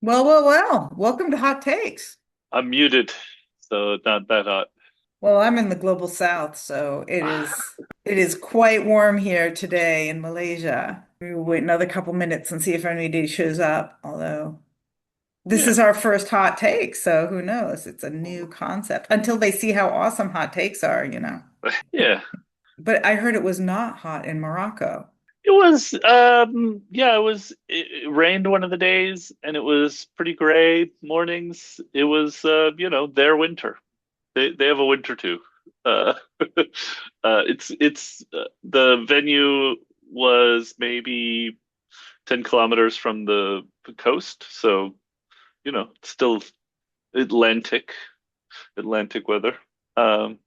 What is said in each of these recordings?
Well. Welcome to Hot Takes. I'm muted, so not that hot. Well, I'm in the global south, so it is quite warm here today in Malaysia. We'll wait another couple minutes and see if anybody shows up. Although this Yeah, is our first hot take, so who knows? It's a new concept until they see how awesome hot takes are. yeah. But I heard it was not hot in Morocco. It was, yeah, it rained one of the days and it was pretty gray mornings. It was, their winter. They have a winter too. Uh, the venue was maybe 10 kilometers from the coast. So, it's still Atlantic, Atlantic weather. It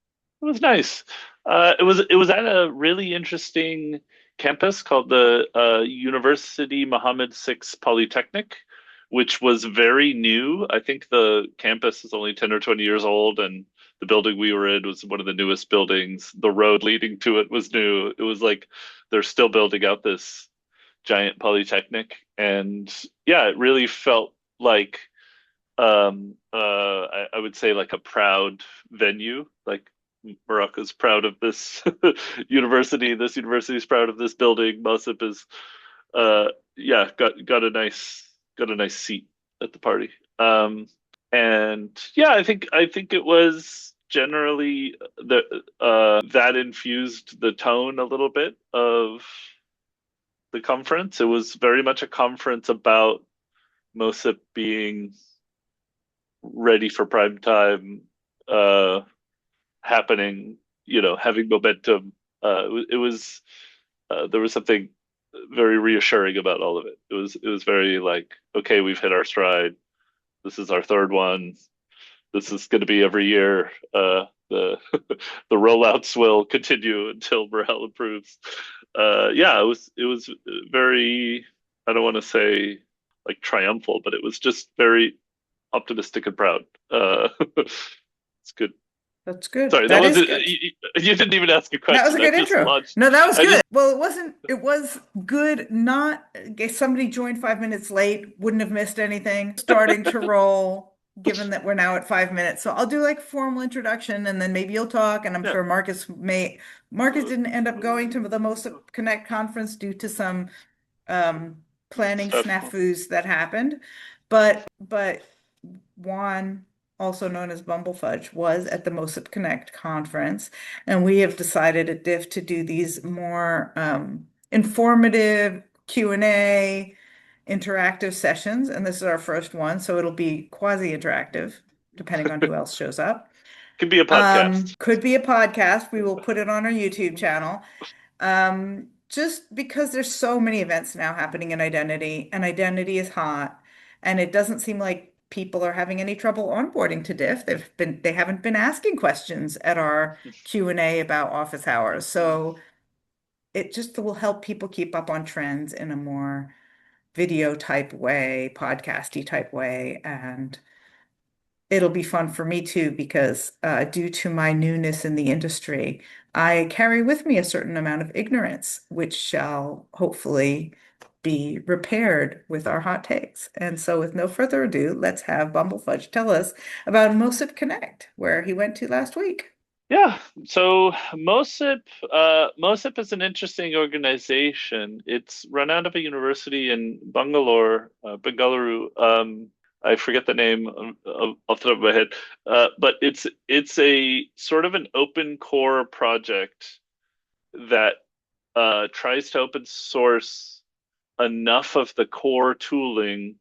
was nice. It was at a really interesting campus called the University Muhammad VI Polytechnic, which was very new. I think the campus is only 10 or 20 years old, and the building we were in was one of the newest buildings. The road leading to it was new. It was like they're still building out this giant polytechnic, and yeah, it really felt like I would say like a proud venue. Like Morocco's proud of this university. This university is proud of this building. MOSIP is yeah, got a nice seat at the party. And yeah, I think it was generally that infused the tone a little bit of the conference. It was very much a conference about MOSIP being ready for prime time, uh, happening, having momentum. There was something very reassuring about all of it. It was very like, okay, we've hit our stride. This is our third one. This is going to be every year. The the rollouts will continue until morale improves. Yeah, it was very. I don't want to say like triumphal, but it was just very optimistic and proud. It's good. That's good. Sorry, that That is wasn't. good. You didn't even ask a That was a question. I good just intro. launched. No, that was I good. just Well, it was good. Not if somebody joined 5 minutes late, wouldn't have missed anything. Starting to roll, given that we're now at 5 minutes. So I'll do like a formal introduction and then maybe you'll talk. And I'm yeah. sure Marcus didn't end up going to the MOSIP Connect conference due to some um planning Stuff. snafus that happened. But Juan, also known as Bumblefudge, was at the MOSIP Connect conference, and we have decided at DIF to do these more informative Q&A, interactive sessions, and this is our first one, so it'll be quasi-interactive, depending on who else shows up. Could be a podcast. Could be a podcast. We will put it on our YouTube channel. Just because there's so many events now happening in identity, and identity is hot, and it doesn't seem like people are having any trouble onboarding to Diff. They haven't been asking questions at our Q&A about office hours. So it just will help people keep up on trends in a more video type way, podcasty type way, and it'll be fun for me too, because due to my newness in the industry, I carry with me a certain amount of ignorance, which shall hopefully be repaired with our hot takes. And so, with no further ado, let's have Bumblefudge tell us about MOSIP Connect, where he went to last week. Yeah. So MOSIP is an interesting organization. It's run out of a university in Bengaluru. I forget the name off the top of my head, but it's a sort of an open core project that tries to open source enough of the core tooling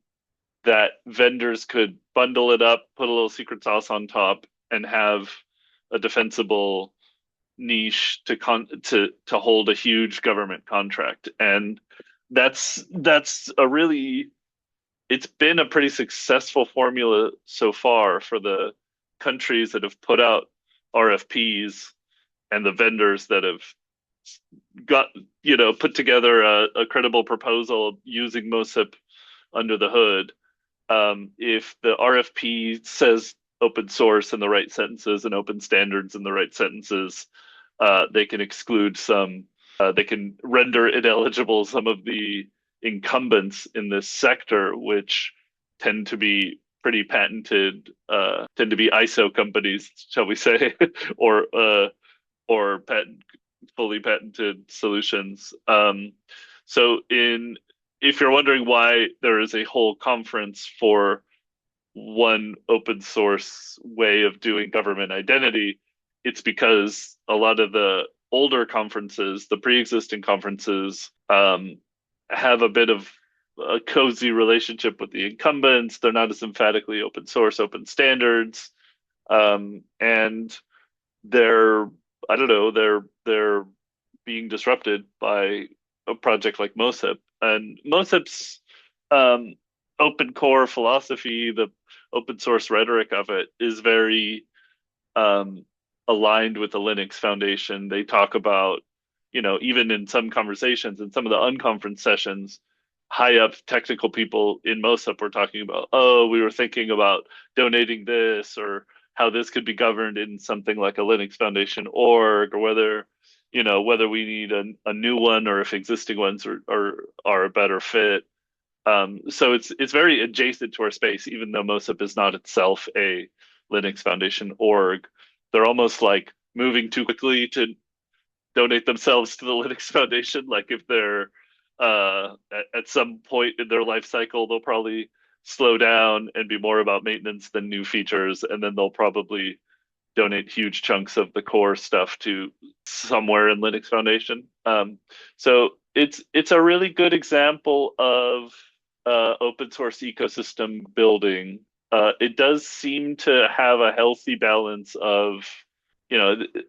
that vendors could bundle it up, put a little secret sauce on top, and have a defensible niche to hold a huge government contract. And that's a really it's been a pretty successful formula so far for the countries that have put out RFPs and the vendors that have got put together a credible proposal using MOSIP under the hood. If the RFP says open source in the right sentences and open standards in the right sentences, they can exclude some. They can render ineligible some of the incumbents in this sector, which tend to be pretty patented, tend to be ISO companies, shall we say, or patent fully patented solutions. So in if you're wondering why there is a whole conference for one open source way of doing government identity, it's because a lot of the older conferences, the pre-existing conferences, have a bit of a cozy relationship with the incumbents. They're not as emphatically open source, open standards, and they're I don't know, they're being disrupted by a project like MOSIP. And MOSIP's um, open core philosophy, the open source rhetoric of it, is very um, aligned with the Linux Foundation. They talk about, even in some conversations, in some of the unconference sessions, high up technical people in MOSIP were talking about, oh, we were thinking about donating this or how this could be governed in something like a Linux Foundation org, or whether we need a new one or if existing ones are a better fit. So it's very adjacent to our space, even though MOSIP is not itself a Linux Foundation org. They're almost like moving too quickly to donate themselves to the Linux Foundation. Like if they're at some point in their life cycle, they'll probably slow down and be more about maintenance than new features, and then they'll probably donate huge chunks of the core stuff to somewhere in Linux Foundation. So it's a really good example of open source ecosystem building. It does seem to have a healthy balance of,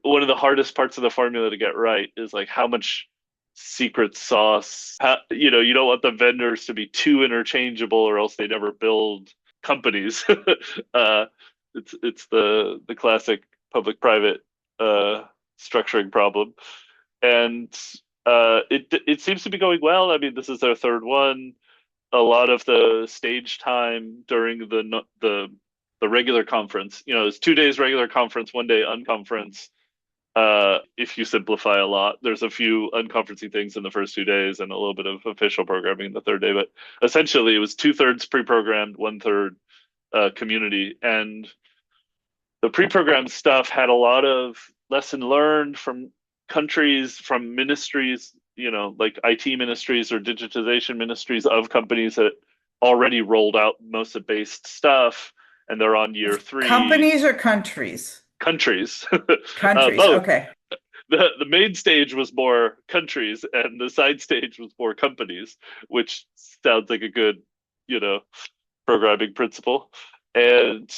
one of the hardest parts of the formula to get right is like how much secret sauce. You don't want the vendors to be too interchangeable, or else they never build companies. uh, it's the classic public-private structuring problem, and it seems to be going well. I mean, this is their third one. A lot of the stage time during the regular conference, it's 2 days regular conference, 1 day unconference. If you simplify a lot, there's a few unconferencing things in the first 2 days and a little bit of official programming in the third day. But essentially, it was two-thirds pre-programmed, one-third community. And the pre-programmed stuff had a lot of lesson learned from countries, from ministries, like IT ministries or digitization ministries of companies that already rolled out MOSA-based stuff, and they're on year three. Companies or countries? Countries, Countries. both. Okay. The main stage was more countries, and the side stage was more companies, which sounds like a good, you know, programming principle. And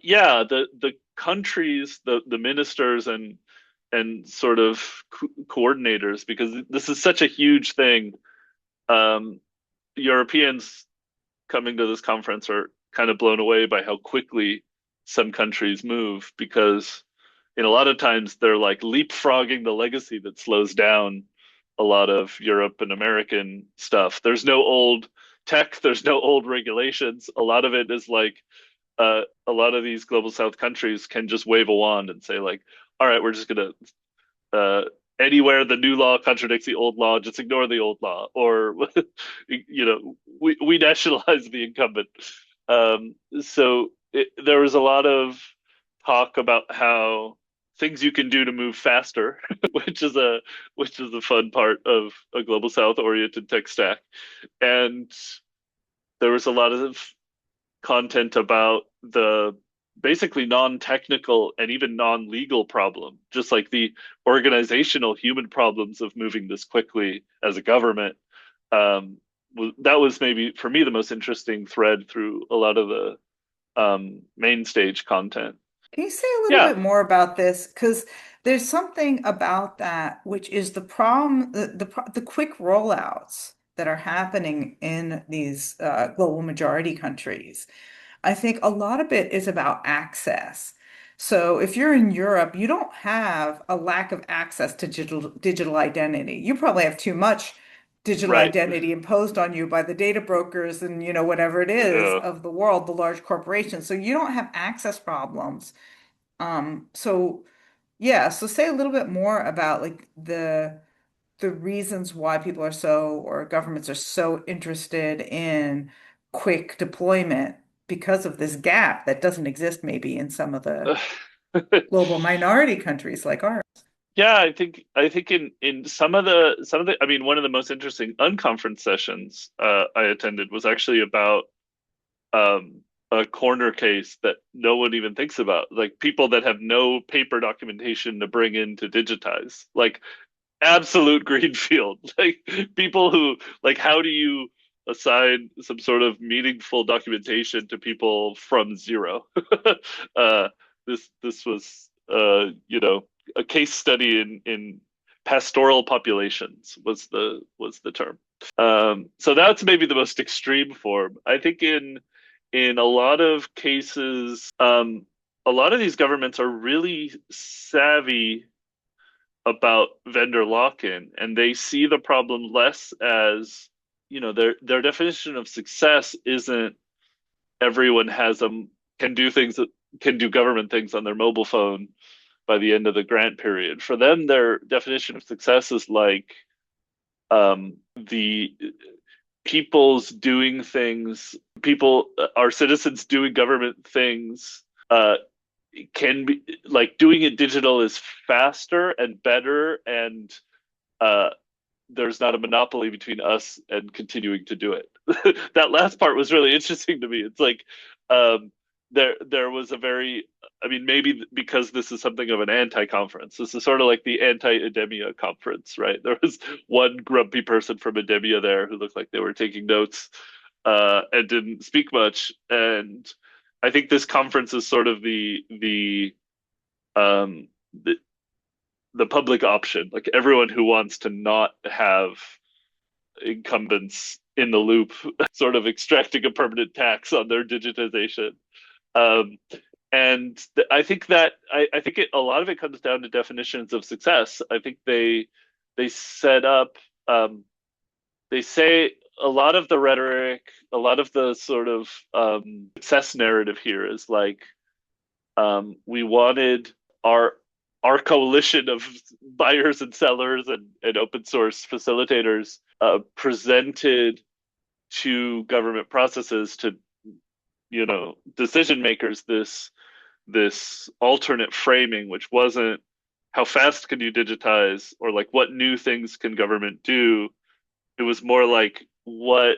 yeah, the countries, the ministers and sort of coordinators, because this is such a huge thing. Um, Europeans coming to this conference are kind of blown away by how quickly some countries move, because in a lot of times they're like leapfrogging the legacy that slows down a lot of Europe and American stuff. There's no old tech, there's no old regulations. A lot of it is like a lot of these global south countries can just wave a wand and say like, all right, we're just gonna uh, anywhere the new law contradicts the old law, just ignore the old law, or we nationalize the incumbent. There was a lot of talk about how things you can do to move faster, which is a fun part of a global south oriented tech stack, and there was a lot of content about the basically non-technical and even non-legal problem, just like the organizational human problems of moving this quickly as a government. Um, that was maybe for me the most interesting thread through a lot of the main stage content. Can you say a little Yeah, bit more about this? Because there's something about that which is the problem, the quick rollouts that are happening in these global majority countries. I think a lot of it is about access. So if you're in Europe, you don't have a lack of access to digital identity. You probably have too much digital right. identity imposed on you by the data brokers and whatever it is Yeah. of the world, the large corporations. So you don't have access problems. So yeah, so say a little bit more about like the reasons why people are so or governments are so interested in quick deployment because of this gap that doesn't exist maybe in some of the global minority countries like ours. Yeah, I think in some of the I mean one of the most interesting unconference sessions I attended was actually about um, a corner case that no one even thinks about, like people that have no paper documentation to bring in to digitize, like absolute greenfield, like people who like how do you assign some sort of meaningful documentation to people from zero? uh, this was a case study in pastoral populations was the term. So that's maybe the most extreme form. I think in a lot of cases, a lot of these governments are really savvy about vendor lock-in, and they see the problem less as, their definition of success isn't everyone has a can do things that can do government things on their mobile phone by the end of the grant period. For them, their definition of success is like the people's doing things, our citizens doing government things, can be like doing it digital is faster and better, and uh, there's not a monopoly between us and continuing to do it. That last part was really interesting to me. It's like um, there was a very, I mean, maybe because this is something of an anti-conference. This is sort of like the anti-Edemia conference, right? There was one grumpy person from Edemia there who looked like they were taking notes and didn't speak much. And I think this conference is sort of um, the the public option, like everyone who wants to not have incumbents in the loop, sort of extracting a permanent tax on their digitization. Um, and I think a lot of it comes down to definitions of success. I think they set up they say a lot of the rhetoric, a lot of the sort of success narrative here is like we wanted our our coalition of buyers and sellers and open source facilitators presented to government processes, to decision makers, this alternate framing, which wasn't how fast can you digitize or like what new things can government do. It was more like what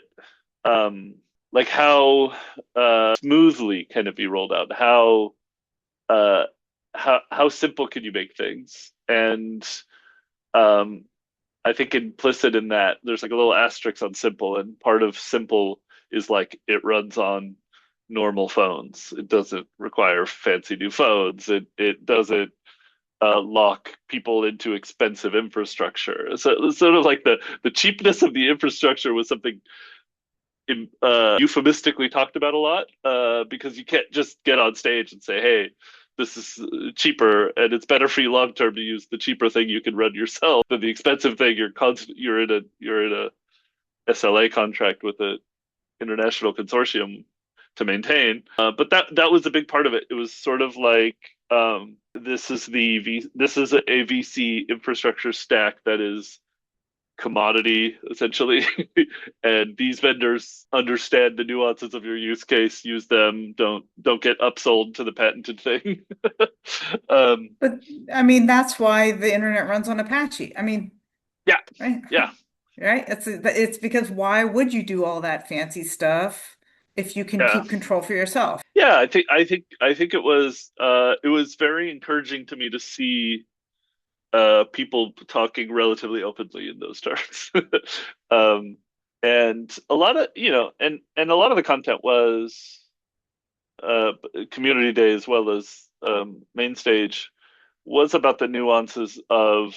um like how smoothly can it be rolled out, uh how simple can you make things. And um I think implicit in that there's like a little asterisk on simple, and part of simple is like it runs on normal phones. It doesn't require fancy new phones. It doesn't lock people into expensive infrastructure. So it's sort of like the cheapness of the infrastructure was something euphemistically talked about a lot, because you can't just get on stage and say, "Hey, this is cheaper, and it's better for you long term to use the cheaper thing you can run yourself than the expensive thing you're in a SLA contract with an international consortium to maintain." But that was a big part of it. It was sort of like this is a VC infrastructure stack that is commodity essentially, and these vendors understand the nuances of your use case, use them, don't get upsold to the patented thing. um But I mean, that's why the internet runs on Apache. I mean, yeah, right? yeah, Right? It's because why would you do all that fancy stuff if you can yeah, keep control for yourself? yeah. I think it was very encouraging to me to see people talking relatively openly in those terms. um and a lot of and a lot of the content was uh, community day as well as main stage was about the nuances of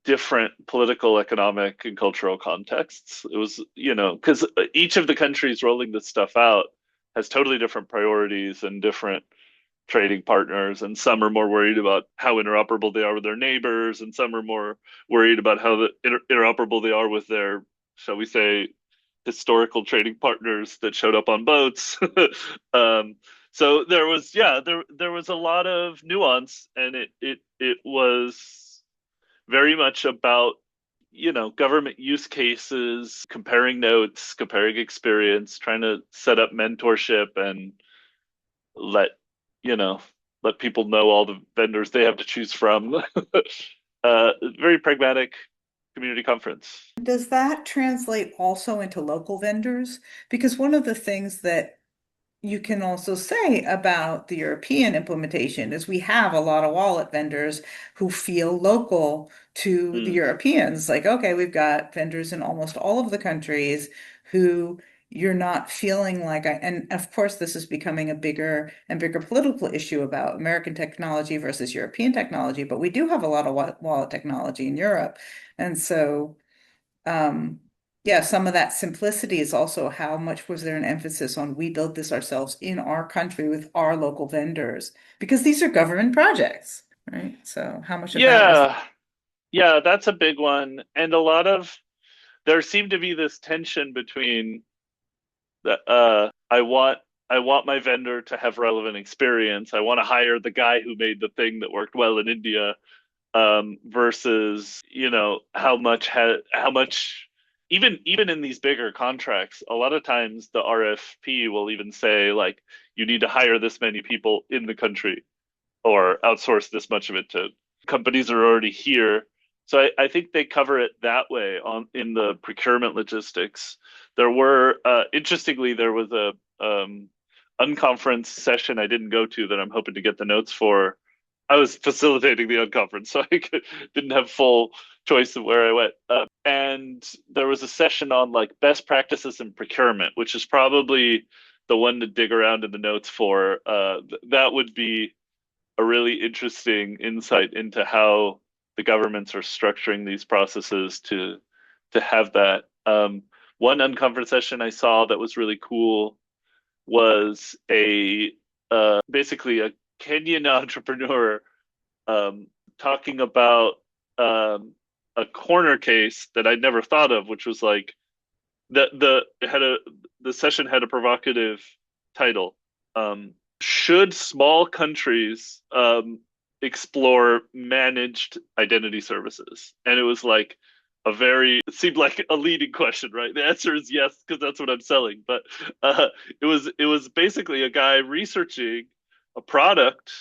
different political, economic, and cultural contexts. It was, because each of the countries rolling this stuff out has totally different priorities and different trading partners, and some are more worried about how interoperable they are with their neighbors, and some are more worried about how interoperable they are with their, shall we say, historical trading partners that showed up on boats. um, so there was a lot of nuance, and it was very much about government use cases, comparing notes, comparing experience, trying to set up mentorship and let, you know, let people know all the vendors they have to choose from. Very pragmatic community conference. Does that translate also into local vendors? Because one of the things that you can also say about the European implementation is we have a lot of wallet vendors who feel local to the Mm. Europeans. Like, okay, we've got vendors in almost all of the countries who you're not feeling like and of course this is becoming a bigger and bigger political issue about American technology versus European technology, but we do have a lot of wallet technology in Europe. And so um, yeah, some of that simplicity is also how much was there an emphasis on we build this ourselves in our country with our local vendors because these are government projects, right? So how much of that was Yeah, yeah, that's a big one. And there seemed to be this tension between the I want my vendor to have relevant experience. I want to hire the guy who made the thing that worked well in India, versus how much even in these bigger contracts, a lot of times the RFP will even say like you need to hire this many people in the country or outsource this much of it to companies that are already here. So I think they cover it that way on in the procurement logistics. Interestingly, there was a unconference session I didn't go to that I'm hoping to get the notes for. I was facilitating the unconference, so didn't have full choice of where I went. And there was a session on like best practices in procurement, which is probably the one to dig around in the notes for. That would be a really interesting insight into how the governments are structuring these processes to have that. One unconference session I saw that was really cool was a basically a Kenyan entrepreneur talking about a corner case that I'd never thought of, which was like the session had a provocative title. Should small countries explore managed identity services? And it was like it seemed like a leading question, right? The answer is yes, because that's what I'm selling. But it was basically a guy researching a product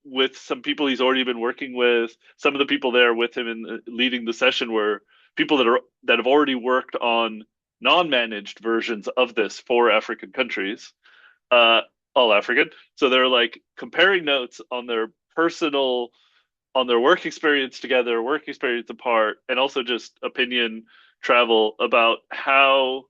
with some people he's already been working with. Some of the people there with him in leading the session were people that have already worked on non-managed versions of this for African countries, uh, all African. So they're like comparing notes on their work experience together, work experience apart, and also just opinion travel about how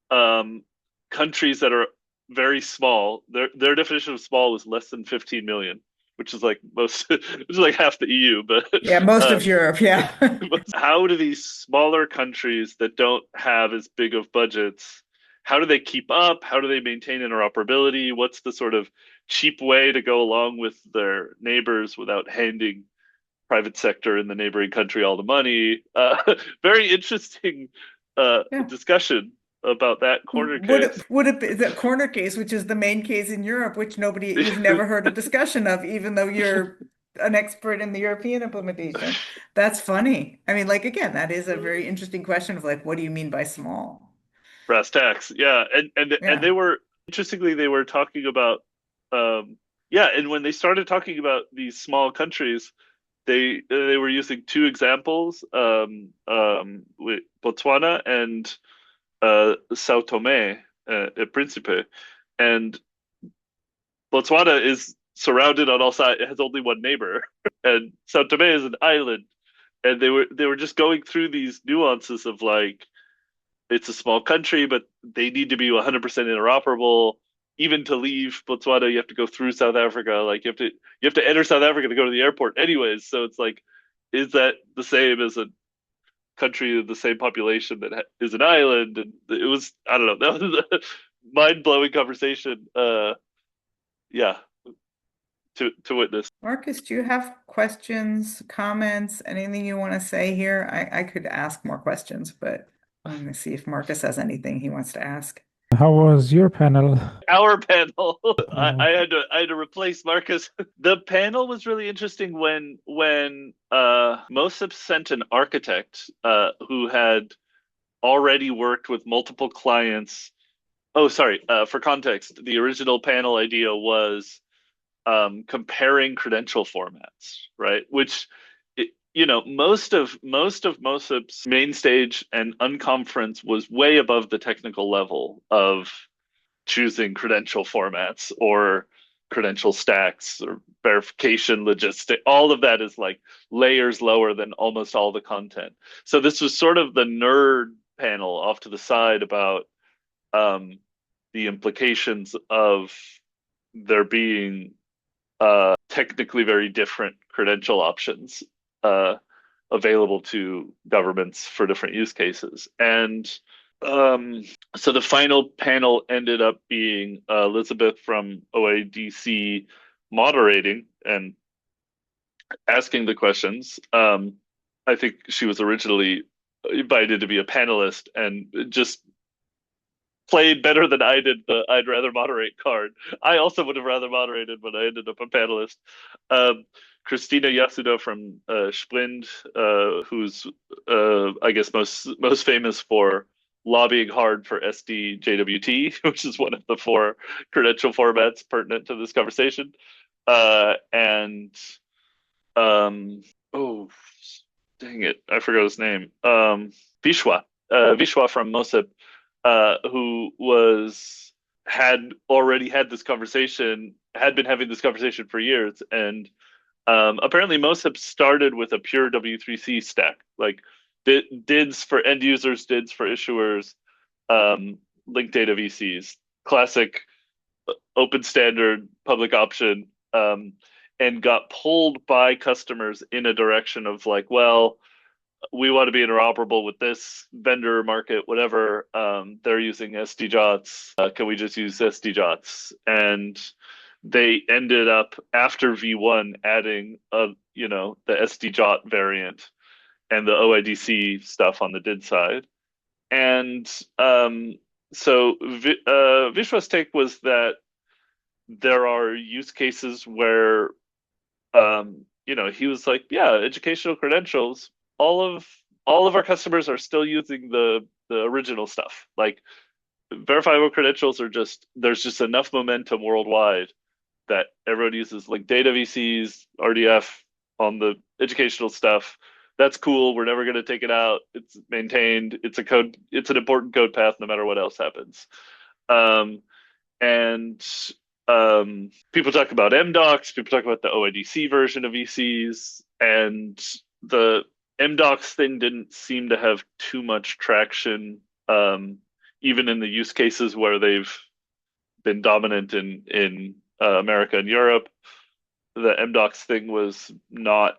um, countries that are very small, their definition of small was less than 15 million, which is like which is like half the EU. But yeah, most of um, Europe, yeah. how do these smaller countries that don't have as big of budgets, how do they keep up? How do they maintain interoperability? What's the sort of cheap way to go along with their neighbors without handing private sector in the neighboring country all the money? Very interesting Yeah. discussion about that corner case. Would it be the corner case, which is the main case in Europe, which you've never heard a discussion of, even though you're an expert in the European implementation? That's funny. I mean, like again, that is a very interesting question of like, what do you mean by small? Brass tacks, yeah, and Yeah. they were talking about, yeah, and when they started talking about these small countries, they were using two examples, with Botswana and Sao Tome, Principe, and Botswana is surrounded on all sides. It has only one neighbor, and Sao Tome is an island. And they were just going through these nuances of like it's a small country, but they need to be 100% interoperable. Even to leave Botswana, you have to go through South Africa. Like you have to enter South Africa to go to the airport, anyways. So it's like, is that the same as a country of the same population that is an island? And it was, I don't know, that was a mind blowing conversation. Yeah, to witness. Marcus, do you have questions, comments, anything you want to say here? I could ask more questions, but I'm going to see if Marcus has anything he wants to ask. How was your panel? Our panel, Oh, I had to replace Marcus. The panel was really interesting when MOSIP sent an architect who had already worked with multiple clients. Oh, sorry. For context, the original panel idea was comparing credential formats, right? Which, most of MOSIP's main stage and unconference was way above the technical level of choosing credential formats or credential stacks or verification logistic. All of that is like layers lower than almost all the content. So this was sort of the nerd panel off to the side about um, the implications of there being technically very different credential options uh, available to governments for different use cases. And um, so the final panel ended up being Elizabeth from OIDC moderating and asking the questions. I think she was originally invited to be a panelist and just played better than I did the I'd rather moderate card. I also would have rather moderated, but I ended up a panelist. Um, Christina Yasuda from Splind, who's I guess most famous for lobbying hard for SD-JWT, which is one of the four credential formats pertinent to this conversation. And oh, dang it, I forgot his name. Vishwa, Vishwa from MOSIP, who was had already had this conversation, had been having this conversation for years, and apparently MOSIP started with a pure W3C stack, like DIDs for end users, DIDs for issuers, linked data VCs, classic open standard public option, and got pulled by customers in a direction of like, well, we want to be interoperable with this vendor market, whatever. They're using SD-JWTs. Can we just use SD-JWTs? And they ended up after V1 adding the SD-JWT variant and the OIDC stuff on the DID side. And so Vishwa's take was that there are use cases where he was like, yeah, educational credentials. All of our customers are still using the original stuff. Like verifiable credentials are just there's just enough momentum worldwide that everyone uses like data VCs, RDF on the educational stuff. That's cool. We're never going to take it out. It's maintained. It's a code. It's an important code path, no matter what else happens. Um, and people talk about MDocs, people talk about the OIDC version of VCs, and the MDocs thing didn't seem to have too much traction, even in the use cases where they've been dominant in America and Europe. The MDocs thing was not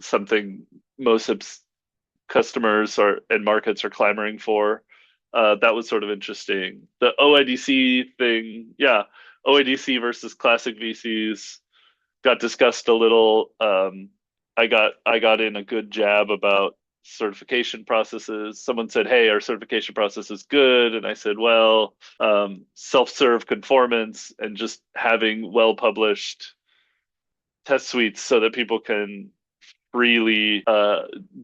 something MOSIP's customers and markets are clamoring for. That was sort of interesting. The OIDC thing, yeah, OIDC versus classic VCs got discussed a little. I got in a good jab about certification processes. Someone said, "Hey, our certification process is good," and I said, "Well, self-serve conformance and just having well-published test suites so that people can freely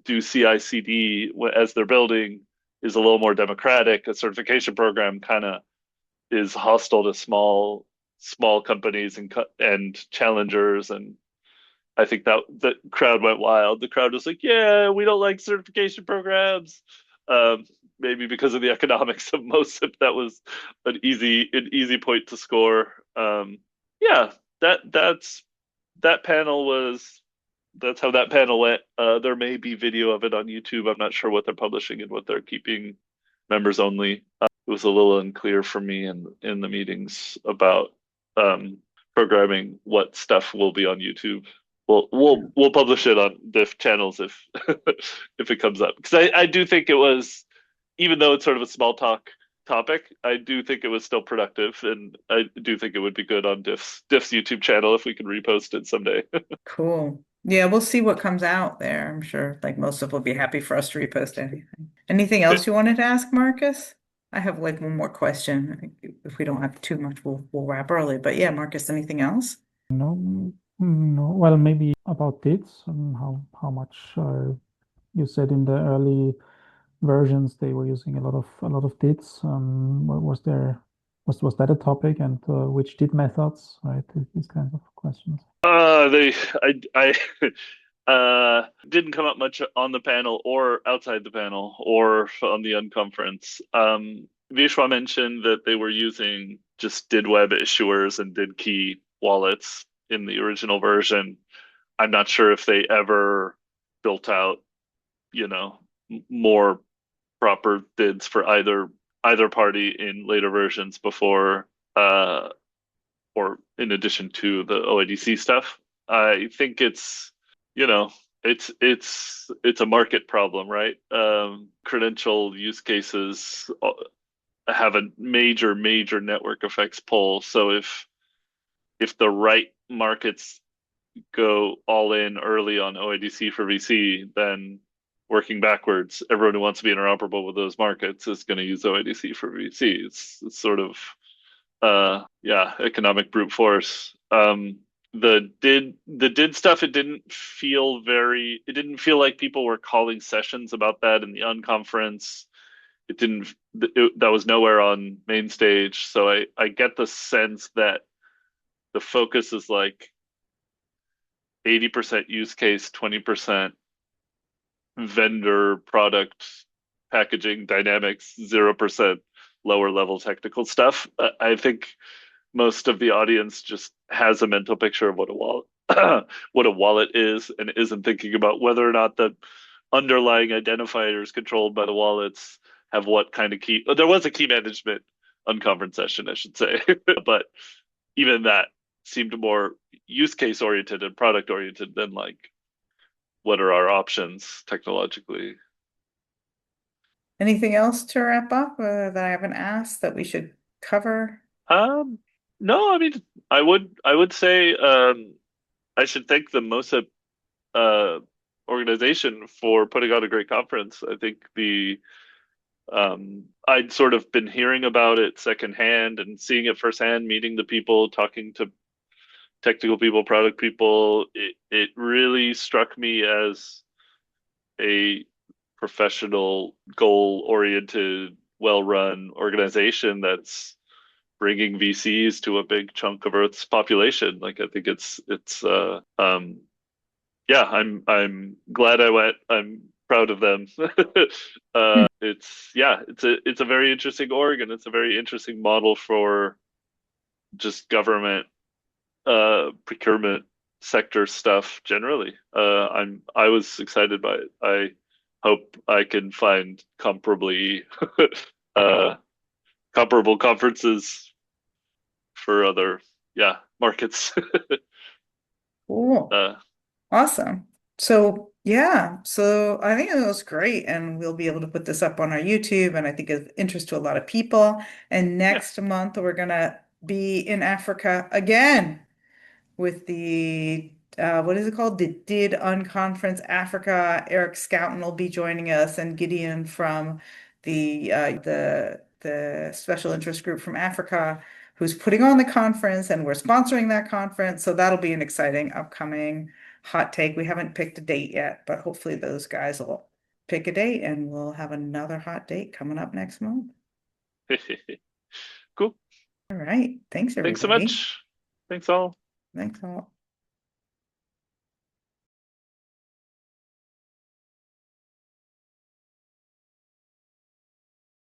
do CI/CD as they're building is a little more democratic. A certification program kind of is hostile to small companies and challengers, and I think that the crowd went wild. The crowd was like, "Yeah, we don't like certification programs." Um, Maybe because of the economics of MOSIP, that was an easy point to score. Yeah, that panel was that's how that panel went. There may be video of it on YouTube. I'm not sure what they're publishing and what they're keeping members only. It was a little unclear for me in the meetings about programming what stuff will be on YouTube. We'll publish it on diff channels if if it comes up, because I do think it was, even though it's sort of a small talk topic, I do think it was still productive, and I do think it would be good on Diff's YouTube channel if we can repost it someday. cool. Yeah, we'll see what comes out there. I'm sure like most of will be happy for us to repost anything. Anything else you wanted to ask, Marcus? I have like one more question. If we don't have too much, we'll wrap early. But yeah, Marcus, anything else? No, no. Well, maybe about DIDs and how much you said in the early versions they were using a lot of DIDs. Was that a topic, and which DID methods, right? These kinds of questions. I didn't come up much on the panel or outside the panel or on the unconference. Vishwa mentioned that they were using just did web issuers and did key wallets in the original version. I'm not sure if they ever built out, more proper dids for either party in later versions before or in addition to the OIDC stuff. I think it's, you know, it's a market problem, right? Credential use cases have a major network effects pull. So if the right markets go all in early on OIDC for VC, then working backwards, everyone who wants to be interoperable with those markets is going to use OIDC for VC. It's sort of economic brute force. The did stuff, it didn't feel like people were calling sessions about that in the unconference. That was nowhere on main stage. So I get the sense that the focus is like 80% use case, 20% vendor product packaging dynamics, 0% lower level technical stuff. I think most of the audience just has a mental picture of what a wallet what a wallet is and isn't thinking about whether or not the underlying identifiers controlled by the wallets have what kind of key. There was a key management unconference session, I should say, but even that seemed more use case oriented and product oriented than like what are our options technologically. Anything else to wrap up that I haven't asked that we should cover? Um, no, I mean, I would say I should thank the MOSIP uh, organization for putting on a great conference. I think I'd sort of been hearing about it secondhand and seeing it firsthand, meeting the people, talking to technical people, product people. It really struck me as a professional, goal-oriented, well-run organization that's bringing VCs to a big chunk of Earth's population. Like I think yeah, I'm glad I went. I'm proud of them. It's a very interesting org and it's a very interesting model for just government procurement sector stuff generally. I was excited by it. I hope I can find uh, comparable conferences for other markets. Cool. uh, Awesome. So yeah, so I think it was great, and we'll be able to put this up on our YouTube, and I think of interest to a lot of people. And yeah, next month we're gonna be in Africa again with the what is it called? The DID Unconference Africa. Eric Scouten will be joining us, and Gideon from the Special Interest Group from Africa, who's putting on the conference, and we're sponsoring that conference. So that'll be an exciting upcoming hot take. We haven't picked a date yet, but hopefully those guys will pick a date, and we'll have another hot date coming up next month. cool. All right. Thanks, Thanks so everybody. much. Thanks all. Thanks all.